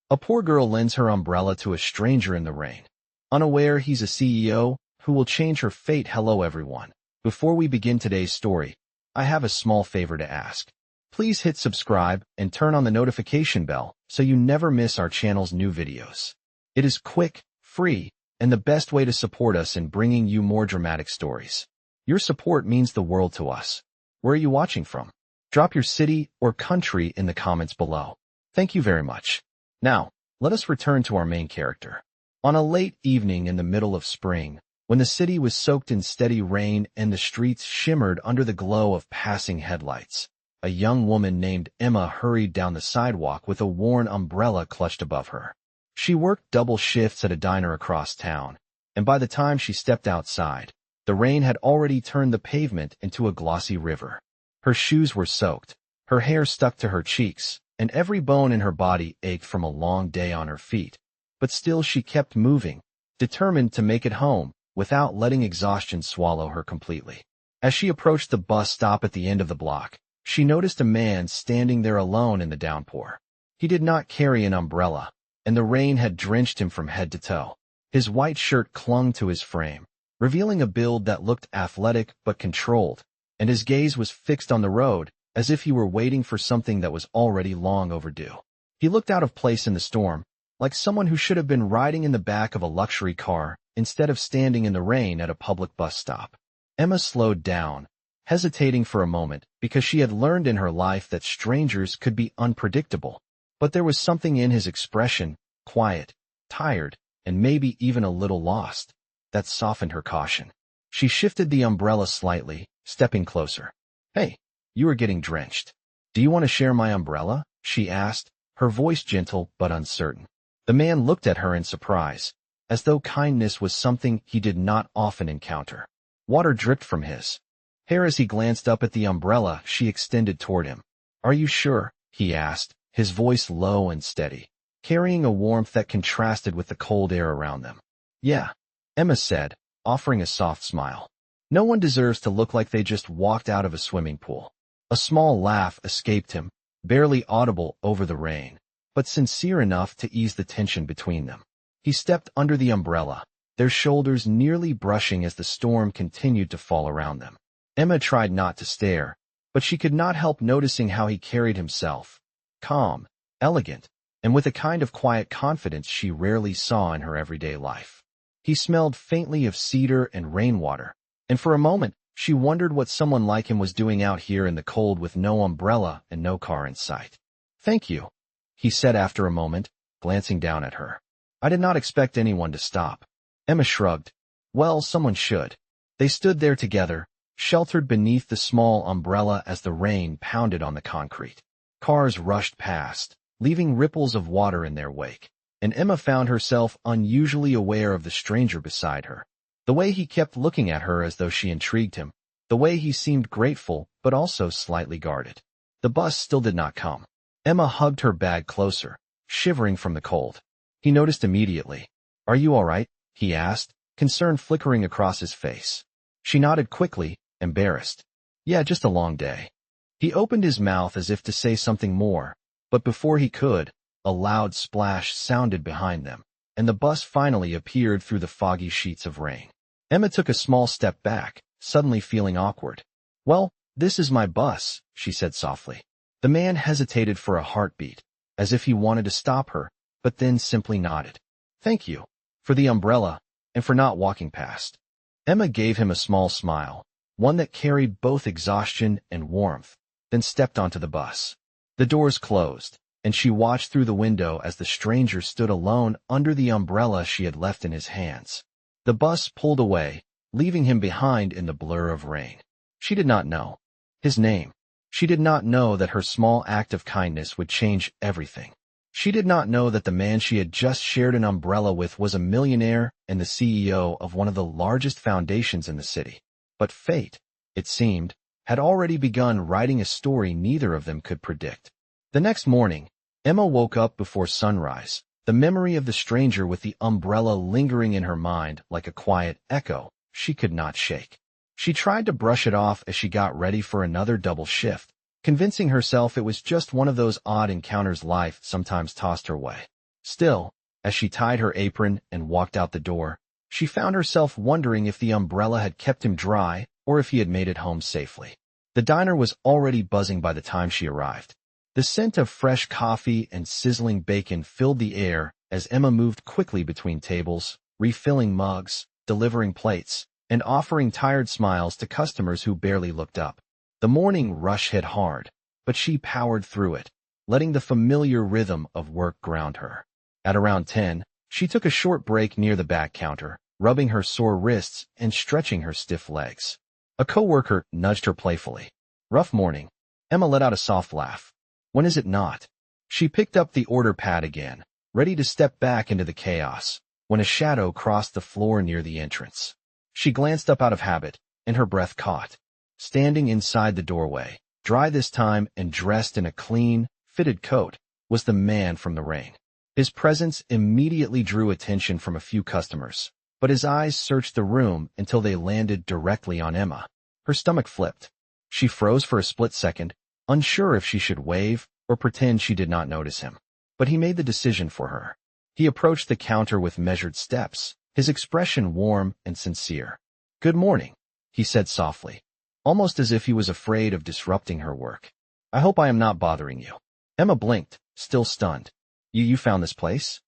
A poor girl lends her umbrella to a stranger in the rain, unaware he's a CEO who will change her fate. Hello everyone. Before we begin today's story, I have a small favor to ask. Please hit subscribe and turn on the notification bell so you never miss our channel's new videos. It is quick, free, and the best way to support us in bringing you more dramatic stories. Your support means the world to us. Where are you watching from? Drop your city or country in the comments below. Thank you very much. Now, let us return to our main character. On a late evening in the middle of spring, when the city was soaked in steady rain and the streets shimmered under the glow of passing headlights, a young woman named Emma hurried down the sidewalk with a worn umbrella clutched above her. She worked double shifts at a diner across town, and by the time she stepped outside, the rain had already turned the pavement into a glossy river. Her shoes were soaked, her hair stuck to her cheeks, and every bone in her body ached from a long day on her feet. But still she kept moving, determined to make it home, without letting exhaustion swallow her completely. As she approached the bus stop at the end of the block, she noticed a man standing there alone in the downpour. He did not carry an umbrella, and the rain had drenched him from head to toe. His white shirt clung to his frame, revealing a build that looked athletic but controlled, and his gaze was fixed on the road, as if he were waiting for something that was already long overdue. He looked out of place in the storm, like someone who should have been riding in the back of a luxury car instead of standing in the rain at a public bus stop. Emma slowed down, hesitating for a moment because she had learned in her life that strangers could be unpredictable. But there was something in his expression, quiet, tired, and maybe even a little lost, that softened her caution. She shifted the umbrella slightly, stepping closer. "Hey, you are getting drenched. Do you want to share my umbrella?" she asked, her voice gentle but uncertain. The man looked at her in surprise, as though kindness was something he did not often encounter. Water dripped from his hair as he glanced up at the umbrella she extended toward him. "Are you sure?" he asked, his voice low and steady, carrying a warmth that contrasted with the cold air around them. "Yeah," Emma said, offering a soft smile. No one deserves to look like they just walked out of a swimming pool. A small laugh escaped him, barely audible over the rain, but sincere enough to ease the tension between them. He stepped under the umbrella, their shoulders nearly brushing as the storm continued to fall around them. Emma tried not to stare, but she could not help noticing how he carried himself. Calm, elegant, and with a kind of quiet confidence she rarely saw in her everyday life. He smelled faintly of cedar and rainwater, and for a moment she wondered what someone like him was doing out here in the cold with no umbrella and no car in sight. "Thank you," he said after a moment, glancing down at her. "I did not expect anyone to stop." Emma shrugged. "Well, someone should." They stood there together, sheltered beneath the small umbrella as the rain pounded on the concrete. Cars rushed past, leaving ripples of water in their wake, and Emma found herself unusually aware of the stranger beside her. The way he kept looking at her as though she intrigued him, the way he seemed grateful but also slightly guarded. The bus still did not come. Emma hugged her bag closer, shivering from the cold. He noticed immediately. "Are you all right?" he asked, concern flickering across his face. She nodded quickly, embarrassed. "Yeah, just a long day." He opened his mouth as if to say something more, but before he could, a loud splash sounded behind them, and the bus finally appeared through the foggy sheets of rain. Emma took a small step back, suddenly feeling awkward. "Well, this is my bus," she said softly. The man hesitated for a heartbeat, as if he wanted to stop her, but then simply nodded. "Thank you. For the umbrella, and for not walking past." Emma gave him a small smile, one that carried both exhaustion and warmth, then stepped onto the bus. The doors closed, and she watched through the window as the stranger stood alone under the umbrella she had left in his hands. The bus pulled away, leaving him behind in the blur of rain. She did not know his name. She did not know that her small act of kindness would change everything. She did not know that the man she had just shared an umbrella with was a millionaire and the CEO of one of the largest foundations in the city. But fate, it seemed, had already begun writing a story neither of them could predict. The next morning, Emma woke up before sunrise, the memory of the stranger with the umbrella lingering in her mind like a quiet echo she could not shake. She tried to brush it off as she got ready for another double shift, convincing herself it was just one of those odd encounters life sometimes tossed her way. Still, as she tied her apron and walked out the door, she found herself wondering if the umbrella had kept him dry or if he had made it home safely. The diner was already buzzing by the time she arrived. The scent of fresh coffee and sizzling bacon filled the air as Emma moved quickly between tables, refilling mugs, delivering plates, and offering tired smiles to customers who barely looked up. The morning rush hit hard, but she powered through it, letting the familiar rhythm of work ground her. At around 10, she took a short break near the back counter, rubbing her sore wrists and stretching her stiff legs. A coworker nudged her playfully. "Rough morning." Emma let out a soft laugh. "When is it not?" She picked up the order pad again, ready to step back into the chaos, when a shadow crossed the floor near the entrance. She glanced up out of habit, and her breath caught. Standing inside the doorway, dry this time and dressed in a clean, fitted coat, was the man from the rain. His presence immediately drew attention from a few customers, but his eyes searched the room until they landed directly on Emma. Her stomach flipped. She froze for a split second, unsure if she should wave or pretend she did not notice him. But he made the decision for her. He approached the counter with measured steps, his expression warm and sincere. "Good morning," he said softly, almost as if he was afraid of disrupting her work. "I hope I am not bothering you." Emma blinked, still stunned. You found this place?"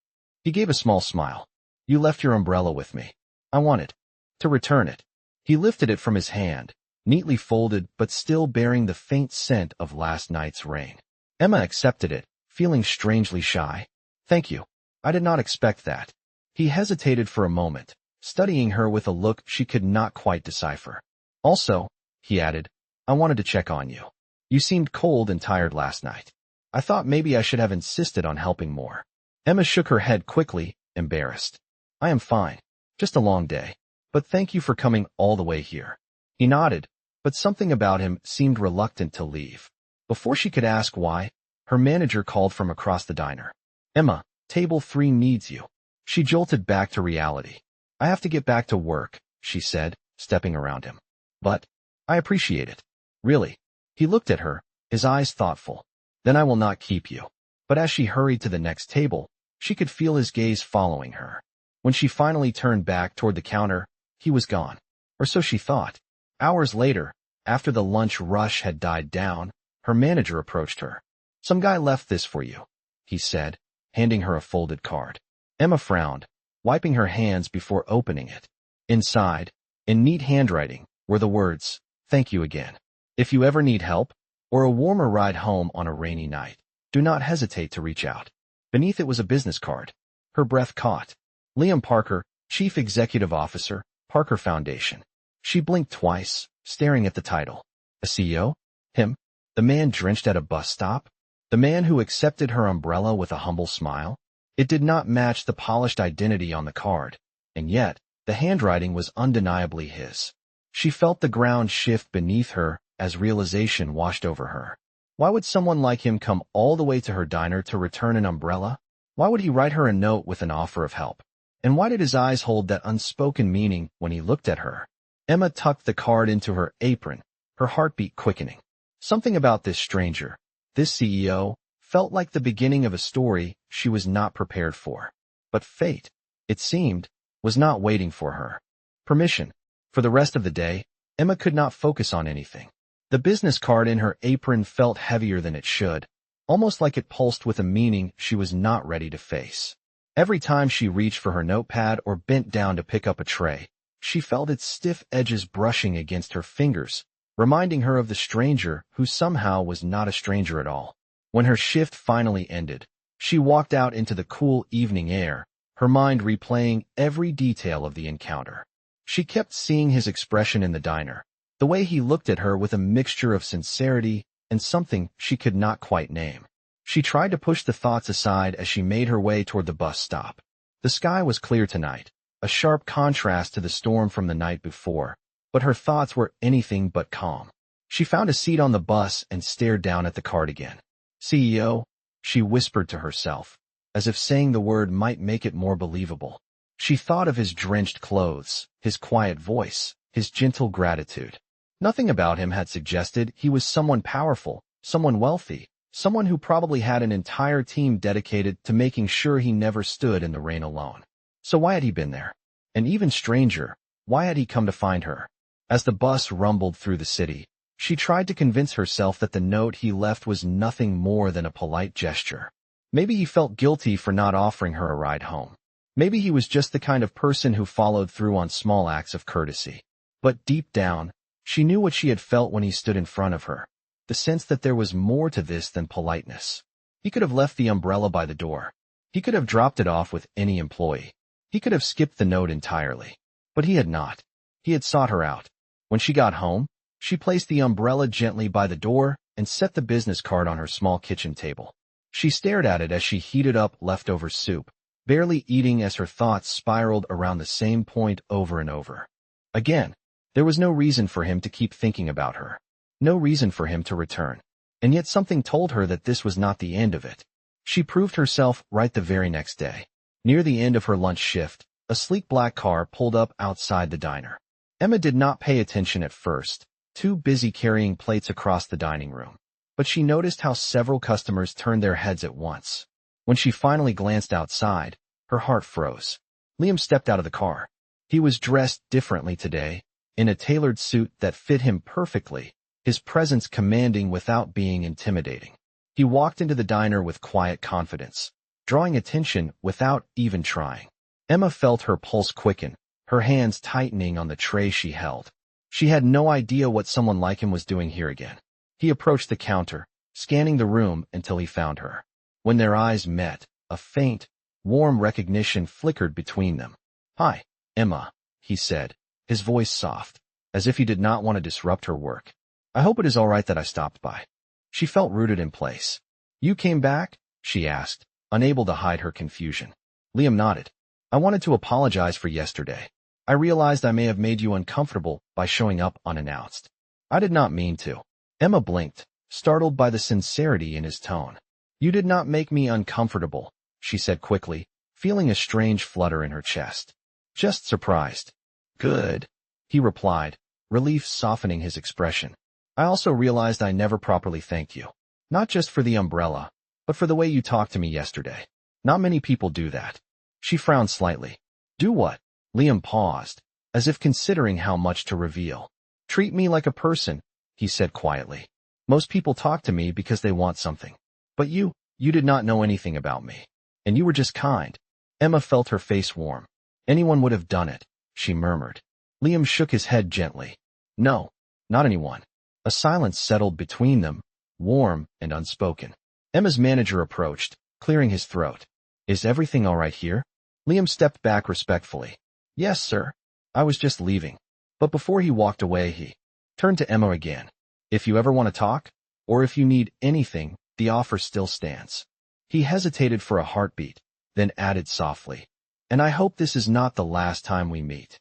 He gave a small smile. "You left your umbrella with me. I wanted to return it." He lifted it from his hand, neatly folded but still bearing the faint scent of last night's rain. Emma accepted it, feeling strangely shy. "Thank you. I did not expect that." He hesitated for a moment, studying her with a look she could not quite decipher. "Also," he added, "I wanted to check on you. You seemed cold and tired last night. I thought maybe I should have insisted on helping more." Emma shook her head quickly, embarrassed. "I am fine. Just a long day. But thank you for coming all the way here." He nodded, but something about him seemed reluctant to leave. Before she could ask why, her manager called from across the diner. "Emma, table 3 needs you." She jolted back to reality. "I have to get back to work," she said, stepping around him. "But I appreciate it. Really." He looked at her, his eyes thoughtful. "Then I will not keep you." But as she hurried to the next table, she could feel his gaze following her. When she finally turned back toward the counter, he was gone. Or so she thought. Hours later, after the lunch rush had died down, her manager approached her. "Some guy left this for you," he said, handing her a folded card. Emma frowned, wiping her hands before opening it. Inside, in neat handwriting, were the words, "Thank you again. If you ever need help, or a warmer ride home on a rainy night, do not hesitate to reach out." Beneath it was a business card. Her breath caught. Liam Parker, Chief Executive Officer, Parker Foundation. She blinked twice, staring at the title. A CEO? Him? The man drenched at a bus stop? The man who accepted her umbrella with a humble smile? It did not match the polished identity on the card, and yet the handwriting was undeniably his. She felt the ground shift beneath her as realization washed over her. Why would someone like him come all the way to her diner to return an umbrella? Why would he write her a note with an offer of help? And why did his eyes hold that unspoken meaning when he looked at her? Emma tucked the card into her apron, her heartbeat quickening. Something about this stranger, this CEO, felt like the beginning of a story she was not prepared for. But fate, it seemed, was not waiting for her. Permission. For the rest of the day, Emma could not focus on anything. The business card in her apron felt heavier than it should, almost like it pulsed with a meaning she was not ready to face. Every time she reached for her notepad or bent down to pick up a tray, she felt its stiff edges brushing against her fingers, reminding her of the stranger who somehow was not a stranger at all. When her shift finally ended, she walked out into the cool evening air, her mind replaying every detail of the encounter. She kept seeing his expression in the diner, the way he looked at her with a mixture of sincerity and something she could not quite name. She tried to push the thoughts aside as she made her way toward the bus stop. The sky was clear tonight, a sharp contrast to the storm from the night before, but her thoughts were anything but calm. She found a seat on the bus and stared down at the card again. "CEO," she whispered to herself, as if saying the word might make it more believable. She thought of his drenched clothes, his quiet voice, his gentle gratitude. Nothing about him had suggested he was someone powerful, someone wealthy, Someone who probably had an entire team dedicated to making sure he never stood in the rain alone. So why had he been there? And even stranger, why had he come to find her? As the bus rumbled through the city, she tried to convince herself that the note he left was nothing more than a polite gesture. Maybe he felt guilty for not offering her a ride home. Maybe he was just the kind of person who followed through on small acts of courtesy. But deep down, she knew what she had felt when he stood in front of her, the sense that there was more to this than politeness. He could have left the umbrella by the door. He could have dropped it off with any employee. He could have skipped the note entirely. But he had not. He had sought her out. When she got home, she placed the umbrella gently by the door and set the business card on her small kitchen table. She stared at it as she heated up leftover soup, barely eating as her thoughts spiraled around the same point over and over. Again, there was no reason for him to keep thinking about her. No reason for him to return. And yet something told her that this was not the end of it. She proved herself right the very next day. Near the end of her lunch shift, a sleek black car pulled up outside the diner. Emma did not pay attention at first, too busy carrying plates across the dining room. But she noticed how several customers turned their heads at once. When she finally glanced outside, her heart froze. Liam stepped out of the car. He was dressed differently today, in a tailored suit that fit him perfectly, his presence commanding without being intimidating. He walked into the diner with quiet confidence, drawing attention without even trying. Emma felt her pulse quicken, her hands tightening on the tray she held. She had no idea what someone like him was doing here again. He approached the counter, scanning the room until he found her. When their eyes met, a faint, warm recognition flickered between them. "Hi, Emma," he said, his voice soft, as if he did not want to disrupt her work. "I hope it is all right that I stopped by." She felt rooted in place. "You came back?" she asked, unable to hide her confusion. Liam nodded. "I wanted to apologize for yesterday. I realized I may have made you uncomfortable by showing up unannounced." "I did not mean to." Emma blinked, startled by the sincerity in his tone. "You did not make me uncomfortable," she said quickly, feeling a strange flutter in her chest. "Just surprised." "Good," he replied, relief softening his expression. "I also realized I never properly thanked you. Not just for the umbrella, but for the way you talked to me yesterday. Not many people do that." She frowned slightly. "Do what?" Liam paused, as if considering how much to reveal. "Treat me like a person," he said quietly. "Most people talk to me because they want something. But you did not know anything about me. And you were just kind." Emma felt her face warm. "Anyone would have done it," she murmured. Liam shook his head gently. "No, not anyone." A silence settled between them, warm and unspoken. Emma's manager approached, clearing his throat. "Is everything all right here?" Liam stepped back respectfully. "Yes, sir. I was just leaving." But before he walked away, he turned to Emma again. "If you ever want to talk, or if you need anything, the offer still stands." He hesitated for a heartbeat, then added softly, "And I hope this is not the last time we meet."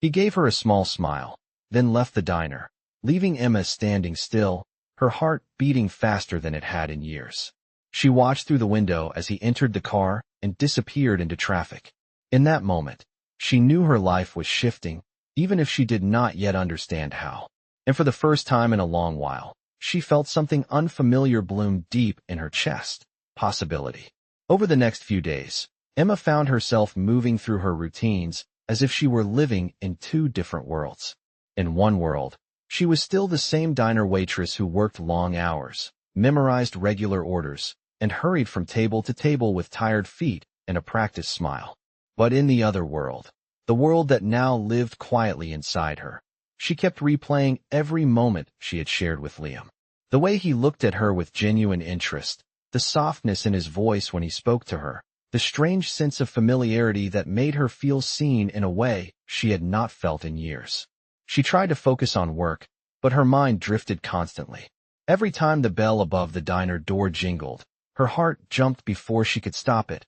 He gave her a small smile, then left the diner, leaving Emma standing still, her heart beating faster than it had in years. She watched through the window as he entered the car and disappeared into traffic. In that moment, she knew her life was shifting, even if she did not yet understand how. And for the first time in a long while, she felt something unfamiliar bloom deep in her chest. Possibility. Over the next few days, Emma found herself moving through her routines as if she were living in two different worlds. In one world, she was still the same diner waitress who worked long hours, memorized regular orders, and hurried from table to table with tired feet and a practiced smile. But in the other world, the world that now lived quietly inside her, she kept replaying every moment she had shared with Liam. The way he looked at her with genuine interest, the softness in his voice when he spoke to her, the strange sense of familiarity that made her feel seen in a way she had not felt in years. She tried to focus on work, but her mind drifted constantly. Every time the bell above the diner door jingled, her heart jumped before she could stop it,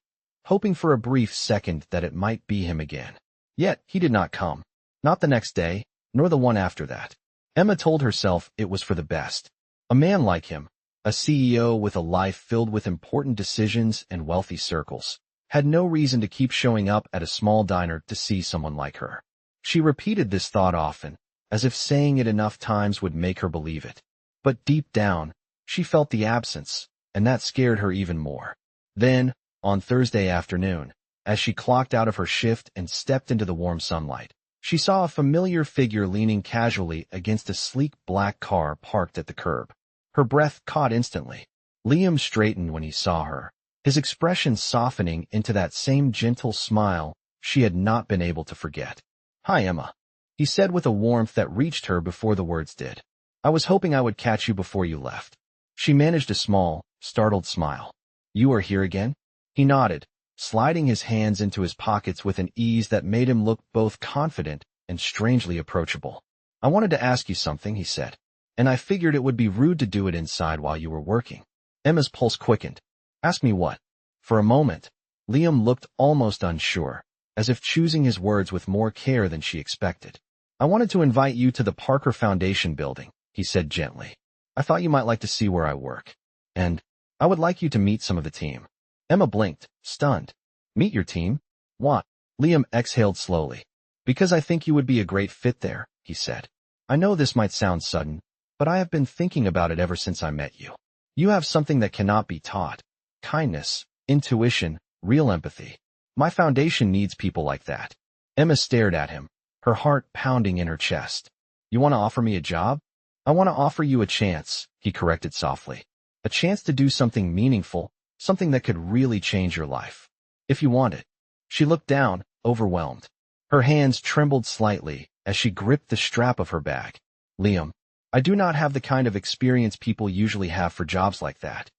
hoping for a brief second that it might be him again. Yet he did not come. Not the next day, nor the one after that. Emma told herself it was for the best. A man like him, a CEO with a life filled with important decisions and wealthy circles, had no reason to keep showing up at a small diner to see someone like her. She repeated this thought often, as if saying it enough times would make her believe it. But deep down, she felt the absence, and that scared her even more. Then, on Thursday afternoon, as she clocked out of her shift and stepped into the warm sunlight, she saw a familiar figure leaning casually against a sleek black car parked at the curb. Her breath caught instantly. Liam straightened when he saw her, his expression softening into that same gentle smile she had not been able to forget. "Hi, Emma," he said with a warmth that reached her before the words did. "I was hoping I would catch you before you left." She managed a small, startled smile. "You are here again?" He nodded, sliding his hands into his pockets with an ease that made him look both confident and strangely approachable. "I wanted to ask you something," he said, "and I figured it would be rude to do it inside while you were working." Emma's pulse quickened. "Ask me what?" For a moment, Liam looked almost unsure, as if choosing his words with more care than she expected. "I wanted to invite you to the Parker Foundation building," he said gently. "I thought you might like to see where I work. And I would like you to meet some of the team." Emma blinked, stunned. "Meet your team? What?" Liam exhaled slowly. "Because I think you would be a great fit there," he said. "I know this might sound sudden, but I have been thinking about it ever since I met you. You have something that cannot be taught. Kindness, intuition, real empathy. My foundation needs people like that." Emma stared at him, her heart pounding in her chest. "You want to offer me a job?" "I want to offer you a chance," he corrected softly. "A chance to do something meaningful, something that could really change your life. If you want it." She looked down, overwhelmed. Her hands trembled slightly as she gripped the strap of her bag. "Liam, I do not have the kind of experience people usually have for jobs like that."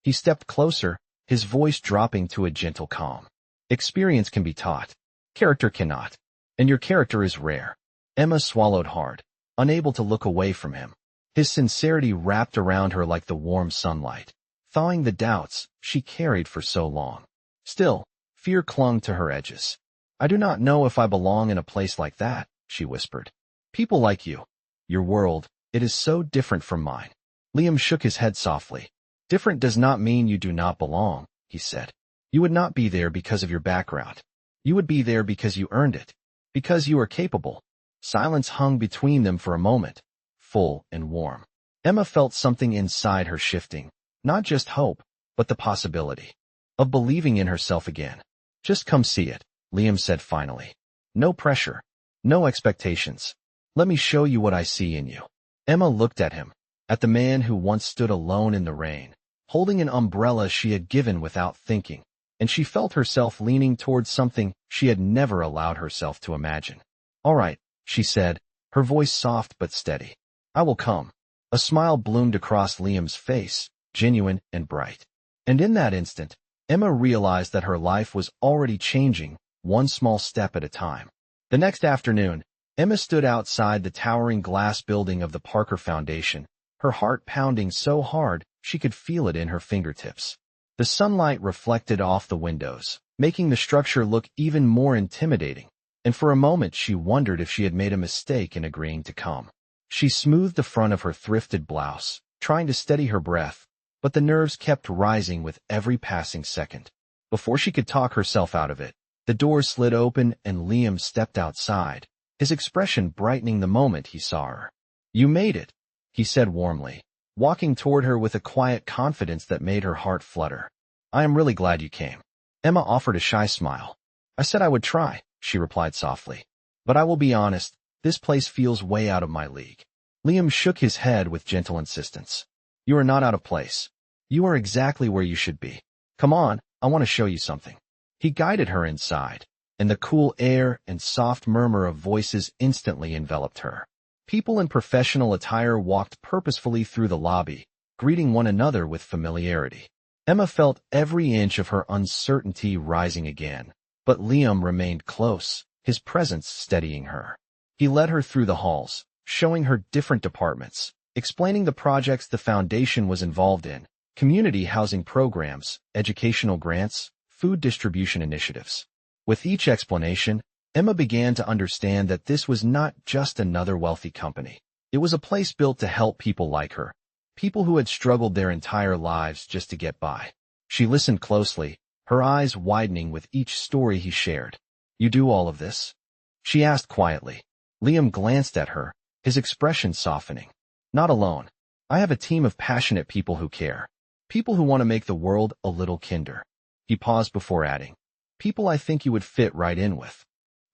He stepped closer, his voice dropping to a gentle calm. "Experience can be taught. Character cannot. And your character is rare." Emma swallowed hard, unable to look away from him. His sincerity wrapped around her like the warm sunlight, thawing the doubts she carried for so long. Still, fear clung to her edges. "I do not know if I belong in a place like that," she whispered. "People like you. Your world, it is so different from mine." Liam shook his head softly. "Different does not mean you do not belong," he said. "You would not be there because of your background. You would be there because you earned it. Because you are capable." Silence hung between them for a moment, full and warm. Emma felt something inside her shifting, not just hope, but the possibility of believing in herself again. "Just come see it," Liam said finally. "No pressure. No expectations. Let me show you what I see in you." Emma looked at him, at the man who once stood alone in the rain, holding an umbrella she had given without thinking, and she felt herself leaning towards something she had never allowed herself to imagine. "All right," she said, her voice soft but steady. "I will come." A smile bloomed across Liam's face, genuine and bright. And in that instant, Emma realized that her life was already changing, one small step at a time. The next afternoon, Emma stood outside the towering glass building of the Parker Foundation, her heart pounding so hard she could feel it in her fingertips. The sunlight reflected off the windows, making the structure look even more intimidating, and for a moment she wondered if she had made a mistake in agreeing to come. She smoothed the front of her thrifted blouse, trying to steady her breath, but the nerves kept rising with every passing second. Before she could talk herself out of it, the door slid open and Liam stepped outside, his expression brightening the moment he saw her. "You made it," he said warmly, walking toward her with a quiet confidence that made her heart flutter. "I am really glad you came." Emma offered a shy smile. "I said I would try," she replied softly. "But I will be honest, this place feels way out of my league." Liam shook his head with gentle insistence. "You are not out of place. You are exactly where you should be. Come on, I want to show you something." He guided her inside, and the cool air and soft murmur of voices instantly enveloped her. People in professional attire walked purposefully through the lobby, greeting one another with familiarity. Emma felt every inch of her uncertainty rising again, but Liam remained close, his presence steadying her. He led her through the halls, showing her different departments, explaining the projects the foundation was involved in, community housing programs, educational grants, food distribution initiatives. With each explanation, Emma began to understand that this was not just another wealthy company. It was a place built to help people like her, people who had struggled their entire lives just to get by. She listened closely, her eyes widening with each story he shared. "You do all of this?" she asked quietly. Liam glanced at her, his expression softening. "Not alone. I have a team of passionate people who care. People who want to make the world a little kinder. He paused before adding, people I think you would fit right in with.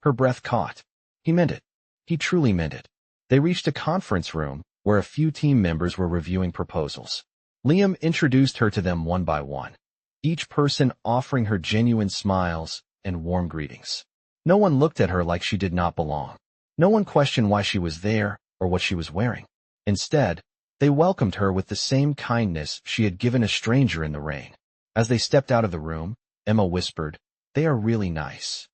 Her breath caught. He meant it. He truly meant it. They reached a conference room where a few team members were reviewing proposals. Liam introduced her to them one by one, each person offering her genuine smiles and warm greetings. No one looked at her like she did not belong. No one questioned why she was there or what she was wearing. Instead, they welcomed her with the same kindness she had given a stranger in the rain. As they stepped out of the room, Emma whispered, "They are really nice."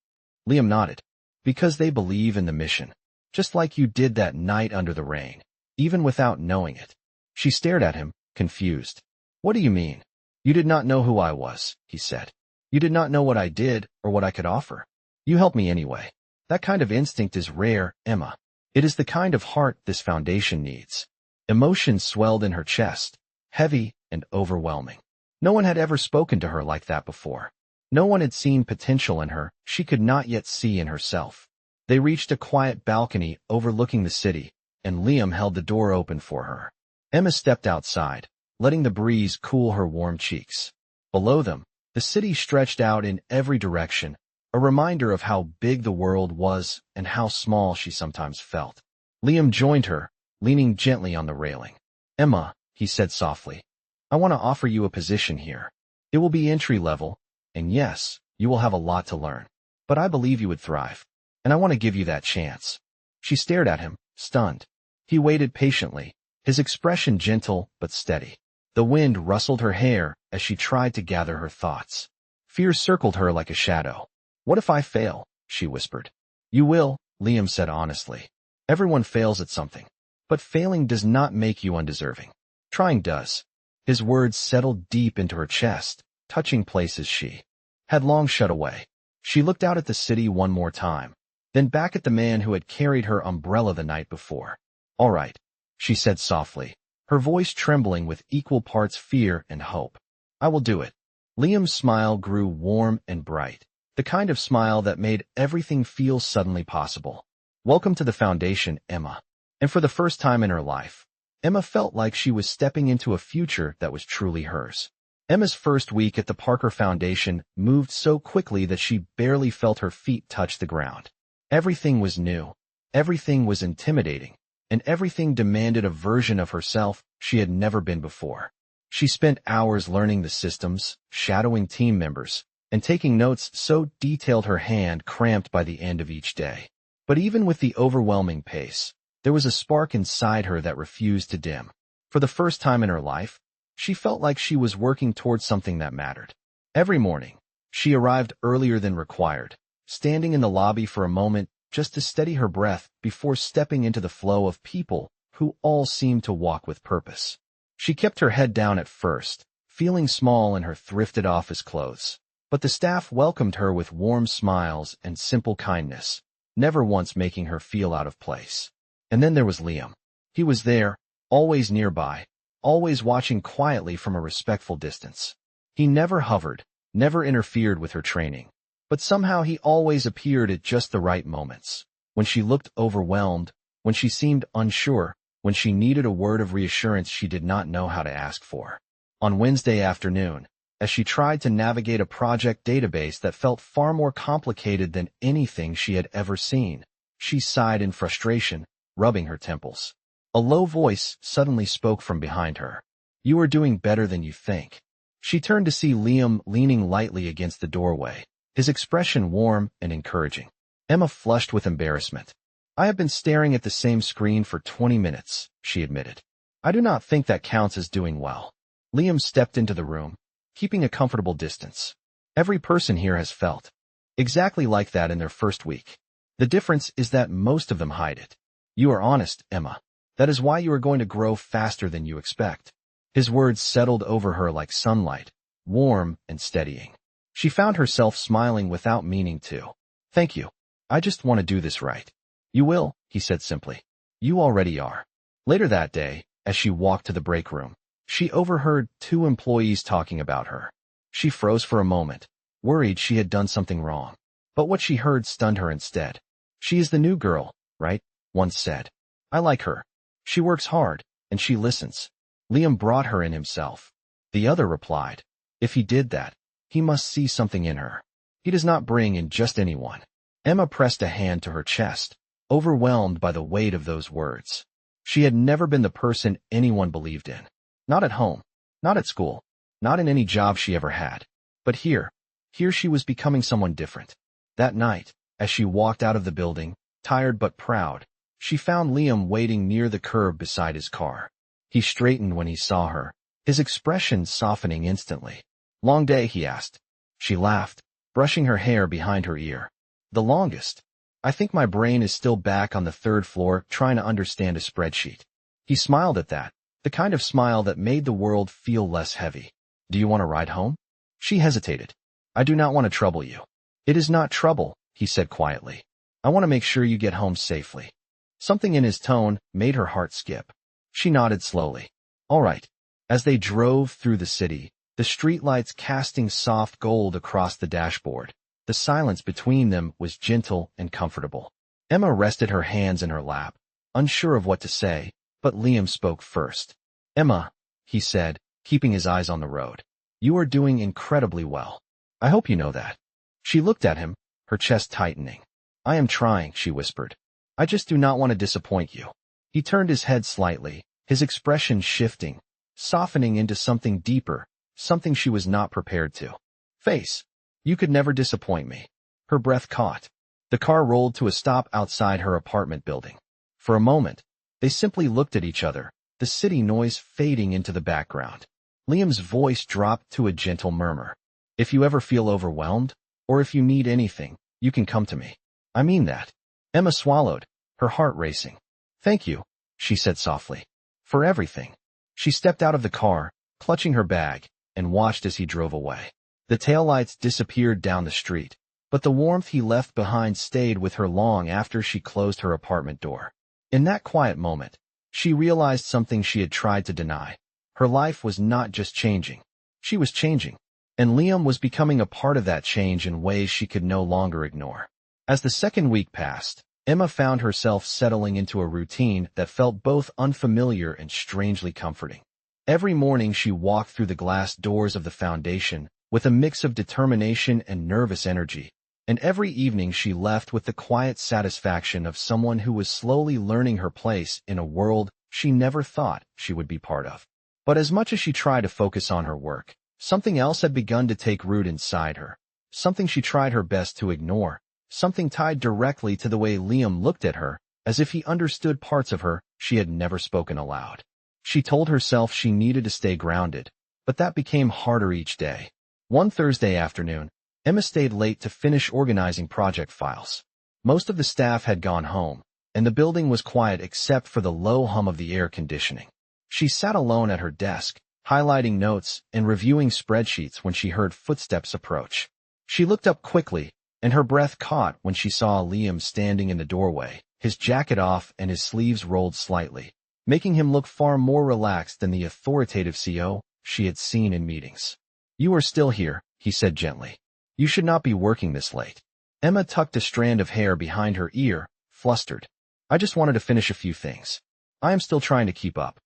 Liam nodded. "Because they believe in the mission, just like you did that night under the rain, even without knowing it." She stared at him, confused. "What do you mean?" "You did not know who I was," he said. "You did not know what I did or what I could offer. You helped me anyway. That kind of instinct is rare, Emma. It is the kind of heart this foundation needs." Emotion swelled in her chest, heavy and overwhelming. No one had ever spoken to her like that before. No one had seen potential in her she could not yet see in herself. They reached a quiet balcony overlooking the city, and Liam held the door open for her. Emma stepped outside, letting the breeze cool her warm cheeks. Below them, the city stretched out in every direction, a reminder of how big the world was and how small she sometimes felt. Liam joined her, leaning gently on the railing. "Emma," he said softly, "I want to offer you a position here. It will be entry level, and yes, you will have a lot to learn. But I believe you would thrive, and I want to give you that chance." She stared at him, stunned. He waited patiently, his expression gentle but steady. The wind rustled her hair as she tried to gather her thoughts. Fear circled her like a shadow. "What if I fail?" she whispered. "You will," Liam said honestly. "Everyone fails at something. But failing does not make you undeserving. Trying does." His words settled deep into her chest, touching places she had long shut away. She looked out at the city one more time, then back at the man who had carried her umbrella the night before. "All right," she said softly, her voice trembling with equal parts fear and hope. "I will do it." Liam's smile grew warm and bright, the kind of smile that made everything feel suddenly possible. "Welcome to the foundation, Emma." And for the first time in her life, Emma felt like she was stepping into a future that was truly hers. Emma's first week at the Parker Foundation moved so quickly that she barely felt her feet touch the ground. Everything was new, everything was intimidating, and everything demanded a version of herself she had never been before. She spent hours learning the systems, shadowing team members, and taking notes so detailed her hand cramped by the end of each day. But even with the overwhelming pace, there was a spark inside her that refused to dim. For the first time in her life, she felt like she was working towards something that mattered. Every morning, she arrived earlier than required, standing in the lobby for a moment just to steady her breath before stepping into the flow of people who all seemed to walk with purpose. She kept her head down at first, feeling small in her thrifted office clothes. But the staff welcomed her with warm smiles and simple kindness, never once making her feel out of place. And then there was Liam. He was there, always nearby, always watching quietly from a respectful distance. He never hovered, never interfered with her training, but somehow he always appeared at just the right moments. When she looked overwhelmed, when she seemed unsure, when she needed a word of reassurance she did not know how to ask for. On Wednesday afternoon, as she tried to navigate a project database that felt far more complicated than anything she had ever seen, she sighed in frustration, rubbing her temples. A low voice suddenly spoke from behind her. "You are doing better than you think." She turned to see Liam leaning lightly against the doorway, his expression warm and encouraging. Emma flushed with embarrassment. "I have been staring at the same screen for 20 minutes, she admitted. "I do not think that counts as doing well." Liam stepped into the room, keeping a comfortable distance. "Every person here has felt exactly like that in their first week. The difference is that most of them hide it. You are honest, Emma. That is why you are going to grow faster than you expect." His words settled over her like sunlight, warm and steadying. She found herself smiling without meaning to. "Thank you. I just want to do this right." "You will," he said simply. "You already are." Later that day, as she walked to the break room, she overheard two employees talking about her. She froze for a moment, worried she had done something wrong. But what she heard stunned her instead. "She is the new girl, right?" one said. "I like her. She works hard, and she listens." Liam brought her in himself. The other replied, "If he did that, he must see something in her. He does not bring in just anyone." Emma pressed a hand to her chest, overwhelmed by the weight of those words. She had never been the person anyone believed in. Not at home, not at school, not in any job she ever had. But here she was becoming someone different. That night, as she walked out of the building, tired but proud, she found Liam waiting near the curb beside his car. He straightened when he saw her, his expression softening instantly. "Long day?" he asked. She laughed, brushing her hair behind her ear. "The longest. I think my brain is still back on the third floor trying to understand a spreadsheet." He smiled at that, the kind of smile that made the world feel less heavy. "Do you want to ride home?" She hesitated. "I do not want to trouble you." "It is not trouble," he said quietly. "I want to make sure you get home safely." Something in his tone made her heart skip. She nodded slowly. "All right." As they drove through the city, the streetlights casting soft gold across the dashboard, the silence between them was gentle and comfortable. Emma rested her hands in her lap, unsure of what to say, but Liam spoke first. "Emma," he said, keeping his eyes on the road, "you are doing incredibly well. I hope you know that." She looked at him, her chest tightening. "I am trying," she whispered. "I just do not want to disappoint you." He turned his head slightly, his expression shifting, softening into something deeper, something she was not prepared to face. "You could never disappoint me." Her breath caught. The car rolled to a stop outside her apartment building. For a moment, they simply looked at each other, the city noise fading into the background. Liam's voice dropped to a gentle murmur. "If you ever feel overwhelmed, or if you need anything, you can come to me. I mean that." Emma swallowed, her heart racing. "Thank you," she said softly, "for everything." She stepped out of the car, clutching her bag, and watched as he drove away. The taillights disappeared down the street, but the warmth he left behind stayed with her long after she closed her apartment door. In that quiet moment, she realized something she had tried to deny. Her life was not just changing. She was changing, and Liam was becoming a part of that change in ways she could no longer ignore. As the second week passed, Emma found herself settling into a routine that felt both unfamiliar and strangely comforting. Every morning she walked through the glass doors of the foundation with a mix of determination and nervous energy, and every evening she left with the quiet satisfaction of someone who was slowly learning her place in a world she never thought she would be part of. But as much as she tried to focus on her work, something else had begun to take root inside her, something she tried her best to ignore, something tied directly to the way Liam looked at her, as if he understood parts of her she had never spoken aloud. She told herself she needed to stay grounded, but that became harder each day. One Thursday afternoon, Emma stayed late to finish organizing project files. Most of the staff had gone home, and the building was quiet except for the low hum of the air conditioning. She sat alone at her desk, highlighting notes and reviewing spreadsheets when she heard footsteps approach. She looked up quickly, and her breath caught when she saw Liam standing in the doorway, his jacket off and his sleeves rolled slightly, making him look far more relaxed than the authoritative CEO she had seen in meetings. "You are still here," he said gently. "You should not be working this late." Emma tucked a strand of hair behind her ear, flustered. "I just wanted to finish a few things. I am still trying to keep up."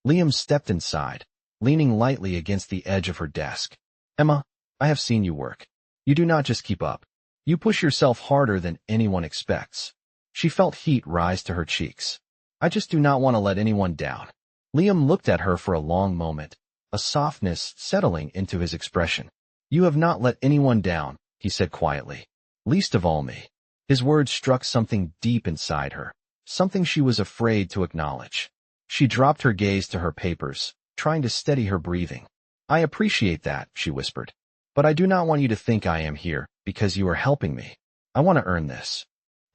Liam stepped inside, leaning lightly against the edge of her desk. "Emma, I have seen you work. You do not just keep up. You push yourself harder than anyone expects." She felt heat rise to her cheeks. "I just do not want to let anyone down." Liam looked at her for a long moment, a softness settling into his expression. "You have not let anyone down," he said quietly. "Least of all me." His words struck something deep inside her, something she was afraid to acknowledge. She dropped her gaze to her papers, trying to steady her breathing. "I appreciate that," she whispered. "But I do not want you to think I am here because you are helping me. I want to earn this."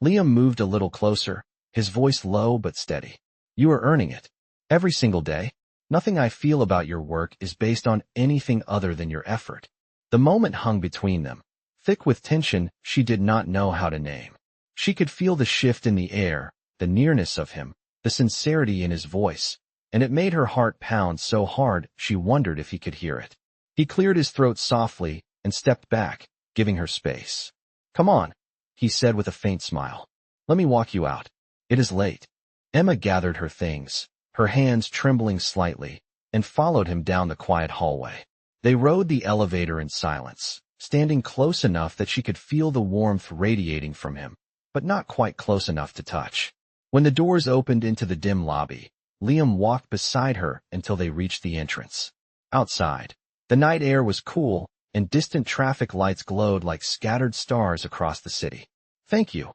Liam moved a little closer, his voice low but steady. "You are earning it. Every single day. Nothing I feel about your work is based on anything other than your effort." The moment hung between them, thick with tension she did not know how to name. She could feel the shift in the air, the nearness of him, the sincerity in his voice, and it made her heart pound so hard she wondered if he could hear it. He cleared his throat softly and stepped back, giving her space. "Come on," he said with a faint smile. "Let me walk you out. It is late." Emma gathered her things, her hands trembling slightly, and followed him down the quiet hallway. They rode the elevator in silence, standing close enough that she could feel the warmth radiating from him, but not quite close enough to touch. When the doors opened into the dim lobby, Liam walked beside her until they reached the entrance. Outside, the night air was cool, and distant traffic lights glowed like scattered stars across the city. "Thank you,"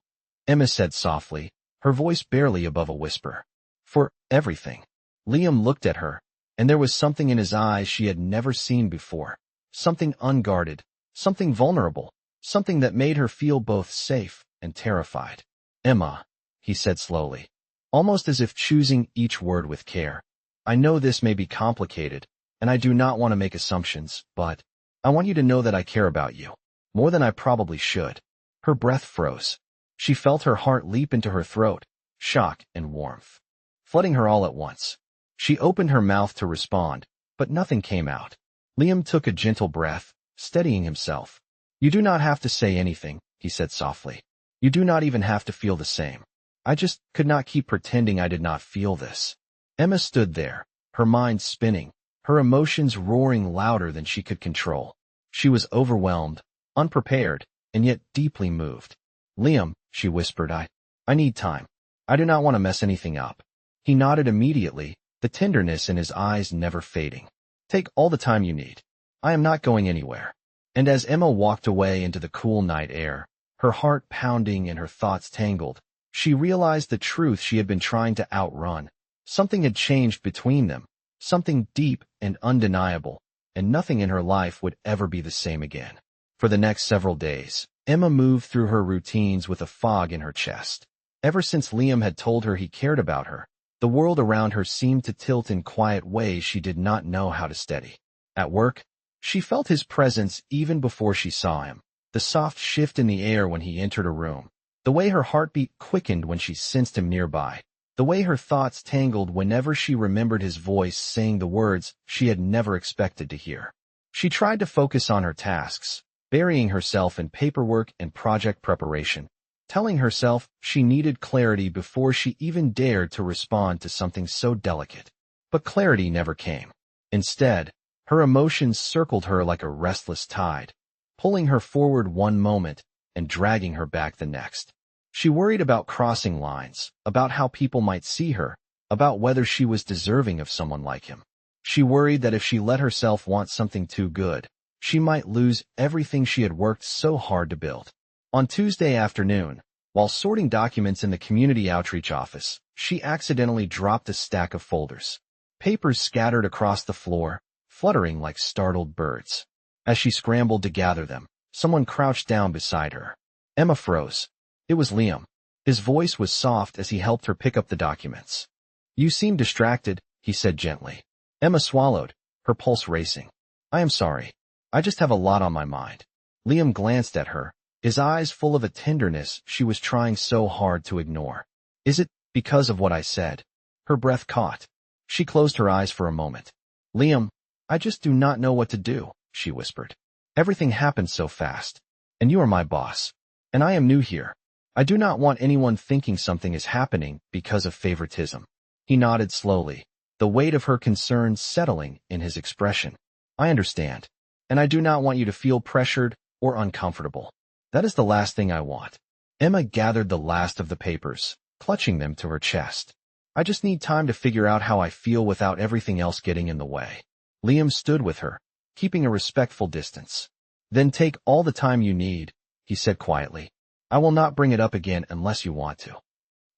Emma said softly, her voice barely above a whisper. "For everything." Liam looked at her, and there was something in his eyes she had never seen before. Something unguarded, something vulnerable, something that made her feel both safe and terrified. "Emma," he said slowly, almost as if choosing each word with care. "I know this may be complicated, and I do not want to make assumptions, but I want you to know that I care about you, more than I probably should." Her breath froze. She felt her heart leap into her throat, shock and warmth, flooding her all at once. She opened her mouth to respond, but nothing came out. Liam took a gentle breath, steadying himself. "You do not have to say anything," he said softly. "You do not even have to feel the same. I just could not keep pretending I did not feel this." Emma stood there, her mind spinning, her emotions roaring louder than she could control. She was overwhelmed, unprepared, and yet deeply moved. "Liam," she whispered, I need time. I do not want to mess anything up." He nodded immediately, the tenderness in his eyes never fading. "Take all the time you need. I am not going anywhere." And as Emma walked away into the cool night air, her heart pounding and her thoughts tangled, she realized the truth she had been trying to outrun. Something had changed between them, something deep and undeniable, and nothing in her life would ever be the same again. For the next several days, Emma moved through her routines with a fog in her chest. Ever since Liam had told her he cared about her, the world around her seemed to tilt in quiet ways she did not know how to steady. At work, she felt his presence even before she saw him. The soft shift in the air when he entered a room, the way her heartbeat quickened when she sensed him nearby, the way her thoughts tangled whenever she remembered his voice saying the words she had never expected to hear. She tried to focus on her tasks, burying herself in paperwork and project preparation, telling herself she needed clarity before she even dared to respond to something so delicate. But clarity never came. Instead, her emotions circled her like a restless tide, pulling her forward one moment and dragging her back the next. She worried about crossing lines, about how people might see her, about whether she was deserving of someone like him. She worried that if she let herself want something too good, she might lose everything she had worked so hard to build. On Tuesday afternoon, while sorting documents in the community outreach office, she accidentally dropped a stack of folders. Papers scattered across the floor, fluttering like startled birds. As she scrambled to gather them, someone crouched down beside her. Emma froze. It was Liam. His voice was soft as he helped her pick up the documents. "You seem distracted," he said gently. Emma swallowed, her pulse racing. "I am sorry. I just have a lot on my mind." Liam glanced at her, his eyes full of a tenderness she was trying so hard to ignore. "Is it because of what I said?" Her breath caught. She closed her eyes for a moment. "Liam, I just do not know what to do," she whispered. "Everything happened so fast. And you are my boss. And I am new here. I do not want anyone thinking something is happening because of favoritism." He nodded slowly, the weight of her concern settling in his expression. "I understand. And I do not want you to feel pressured or uncomfortable. That is the last thing I want." Emma gathered the last of the papers, clutching them to her chest. "I just need time to figure out how I feel without everything else getting in the way." Liam stood with her, keeping a respectful distance. "Then take all the time you need," he said quietly. "I will not bring it up again unless you want to."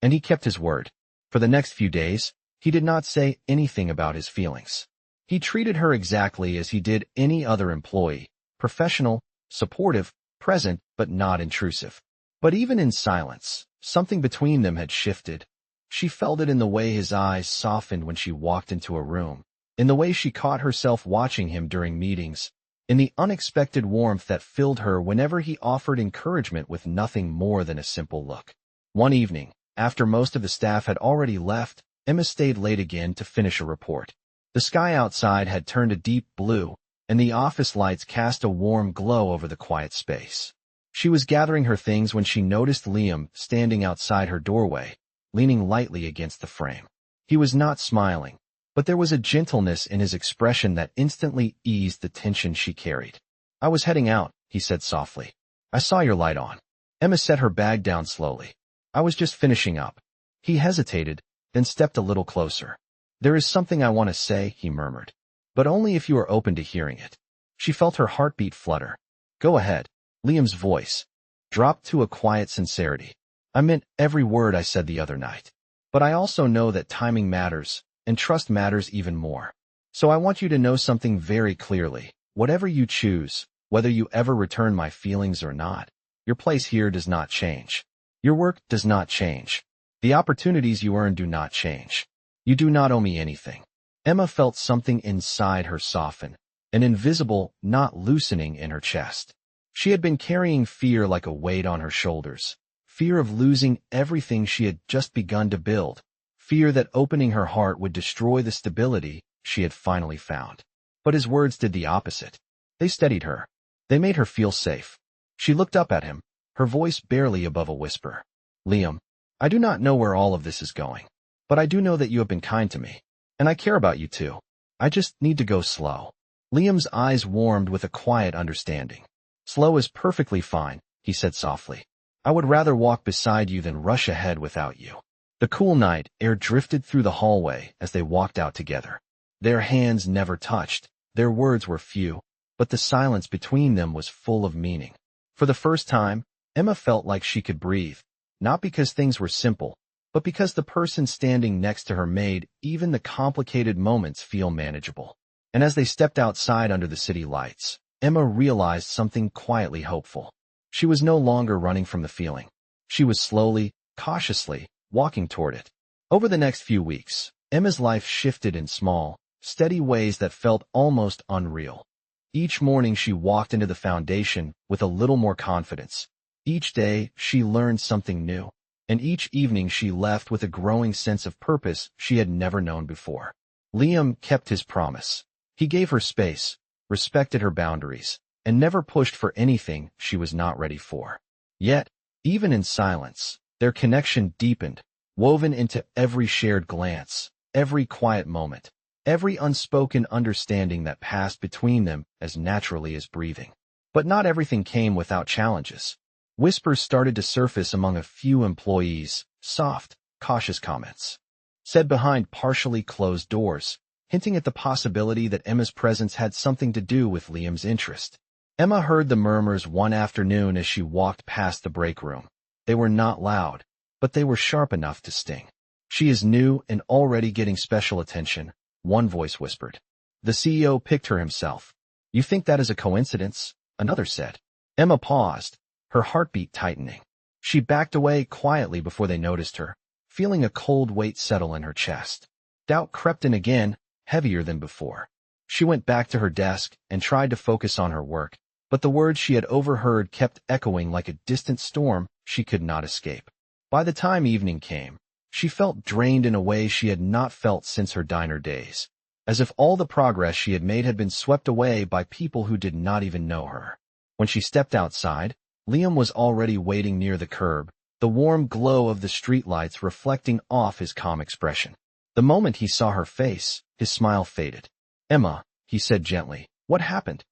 And he kept his word. For the next few days, he did not say anything about his feelings. He treated her exactly as he did any other employee, professional, supportive, present, but not intrusive. But even in silence, something between them had shifted. She felt it in the way his eyes softened when she walked into a room, in the way she caught herself watching him during meetings, in the unexpected warmth that filled her whenever he offered encouragement with nothing more than a simple look. One evening, after most of the staff had already left, Emma stayed late again to finish a report. The sky outside had turned a deep blue, and the office lights cast a warm glow over the quiet space. She was gathering her things when she noticed Liam standing outside her doorway, leaning lightly against the frame. He was not smiling, but there was a gentleness in his expression that instantly eased the tension she carried. "I was heading out," he said softly. "I saw your light on." Emma set her bag down slowly. "I was just finishing up." He hesitated, then stepped a little closer. "There is something I want to say," he murmured. "But only if you are open to hearing it." She felt her heartbeat flutter. "Go ahead." Liam's voice dropped to a quiet sincerity. "I meant every word I said the other night. But I also know that timing matters, and trust matters even more. So I want you to know something very clearly. Whatever you choose, whether you ever return my feelings or not, your place here does not change. Your work does not change. The opportunities you earn do not change. You do not owe me anything." Emma felt something inside her soften, an invisible, not loosening in her chest. She had been carrying fear like a weight on her shoulders, fear of losing everything she had just begun to build, fear that opening her heart would destroy the stability she had finally found. But his words did the opposite. They steadied her. They made her feel safe. She looked up at him, her voice barely above a whisper. "Liam, I do not know where all of this is going, but I do know that you have been kind to me, and I care about you too. I just need to go slow." Liam's eyes warmed with a quiet understanding. "Slow is perfectly fine," he said softly. "I would rather walk beside you than rush ahead without you." The cool night air drifted through the hallway as they walked out together. Their hands never touched, their words were few, but the silence between them was full of meaning. For the first time, Emma felt like she could breathe, not because things were simple, but because the person standing next to her made even the complicated moments feel manageable. And as they stepped outside under the city lights, Emma realized something quietly hopeful. She was no longer running from the feeling. She was slowly, cautiously, walking toward it. Over the next few weeks, Emma's life shifted in small, steady ways that felt almost unreal. Each morning she walked into the foundation with a little more confidence. Each day she learned something new, and each evening she left with a growing sense of purpose she had never known before. Liam kept his promise. He gave her space, respected her boundaries, and never pushed for anything she was not ready for. Yet, even in silence, their connection deepened, woven into every shared glance, every quiet moment, every unspoken understanding that passed between them as naturally as breathing. But not everything came without challenges. Whispers started to surface among a few employees, soft, cautious comments, said behind partially closed doors, hinting at the possibility that Emma's presence had something to do with Liam's interest. Emma heard the murmurs one afternoon as she walked past the break room. They were not loud, but they were sharp enough to sting. "She is new and already getting special attention," one voice whispered. "The CEO picked her himself." "You think that is a coincidence?" another said. Emma paused, her heartbeat tightening. She backed away quietly before they noticed her, feeling a cold weight settle in her chest. Doubt crept in again, heavier than before. She went back to her desk and tried to focus on her work, but the words she had overheard kept echoing like a distant storm she could not escape. By the time evening came, she felt drained in a way she had not felt since her diner days, as if all the progress she had made had been swept away by people who did not even know her. When she stepped outside, Liam was already waiting near the curb, the warm glow of the streetlights reflecting off his calm expression. The moment he saw her face, his smile faded. "Emma," he said gently, "what happened?"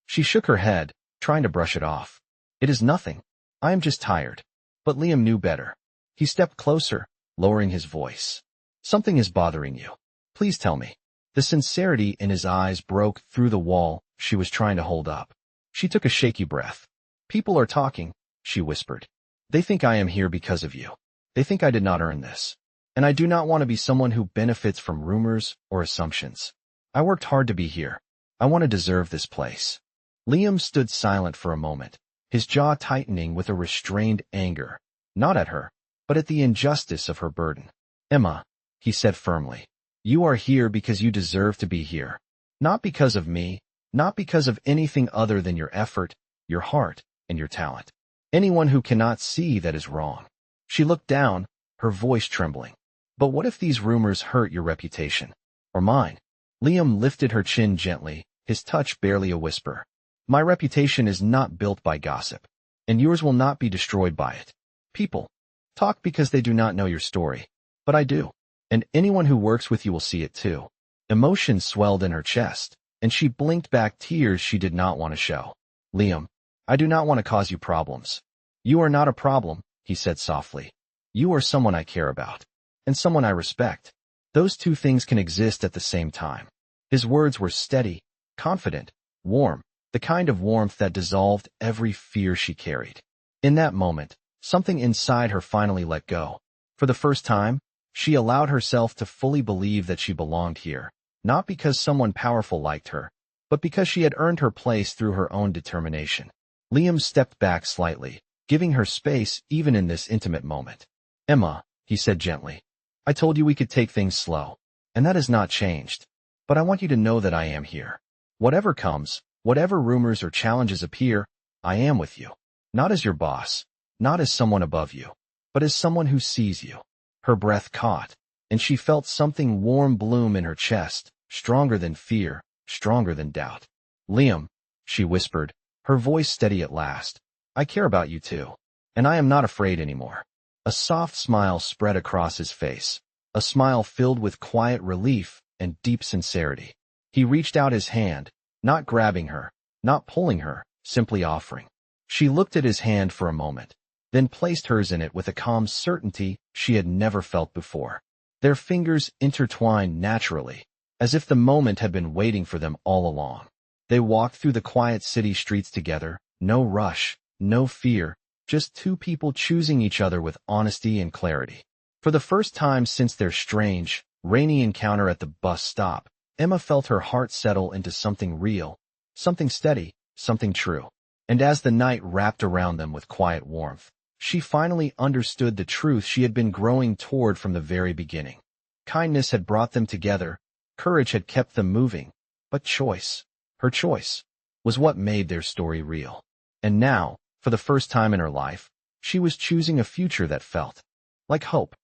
She shook her head, trying to brush it off. "It is nothing. I am just tired." But Liam knew better. He stepped closer, lowering his voice. "Something is bothering you. Please tell me." The sincerity in his eyes broke through the wall she was trying to hold up. She took a shaky breath. "People are talking," she whispered. "They think I am here because of you. They think I did not earn this. And I do not want to be someone who benefits from rumors or assumptions. I worked hard to be here. I want to deserve this place." Liam stood silent for a moment, his jaw tightening with a restrained anger, not at her, but at the injustice of her burden. "Emma," he said firmly, "you are here because you deserve to be here. Not because of me, not because of anything other than your effort, your heart, and your talent. Anyone who cannot see that is wrong." She looked down, her voice trembling. "But what if these rumors hurt your reputation? Or mine?" Liam lifted her chin gently, his touch barely a whisper. "My reputation is not built by gossip, and yours will not be destroyed by it. People talk because they do not know your story, but I do, and anyone who works with you will see it too. Emotion swelled in her chest, and she blinked back tears she did not want to show. Liam, I do not want to cause you problems. You are not a problem, he said softly. You are someone I care about. And someone I respect. Those two things can exist at the same time. His words were steady, confident, warm, the kind of warmth that dissolved every fear she carried. In that moment, something inside her finally let go. For the first time, she allowed herself to fully believe that she belonged here, not because someone powerful liked her, but because she had earned her place through her own determination. Liam stepped back slightly, giving her space even in this intimate moment. Emma, he said gently, I told you we could take things slow, and that has not changed. But I want you to know that I am here. Whatever comes, whatever rumors or challenges appear, I am with you. Not as your boss, not as someone above you, but as someone who sees you. Her breath caught, and she felt something warm bloom in her chest, stronger than fear, stronger than doubt. Liam, she whispered, her voice steady at last, I care about you too, and I am not afraid anymore. A soft smile spread across his face, a smile filled with quiet relief and deep sincerity. He reached out his hand, not grabbing her, not pulling her, simply offering. She looked at his hand for a moment, then placed hers in it with a calm certainty she had never felt before. Their fingers intertwined naturally, as if the moment had been waiting for them all along. They walked through the quiet city streets together, no rush, no fear, just two people choosing each other with honesty and clarity. For the first time since their strange, rainy encounter at the bus stop, Emma felt her heart settle into something real, something steady, something true. And as the night wrapped around them with quiet warmth, she finally understood the truth she had been growing toward from the very beginning. Kindness had brought them together, courage had kept them moving, but choice, her choice, was what made their story real. And now, for the first time in her life, she was choosing a future that felt like hope.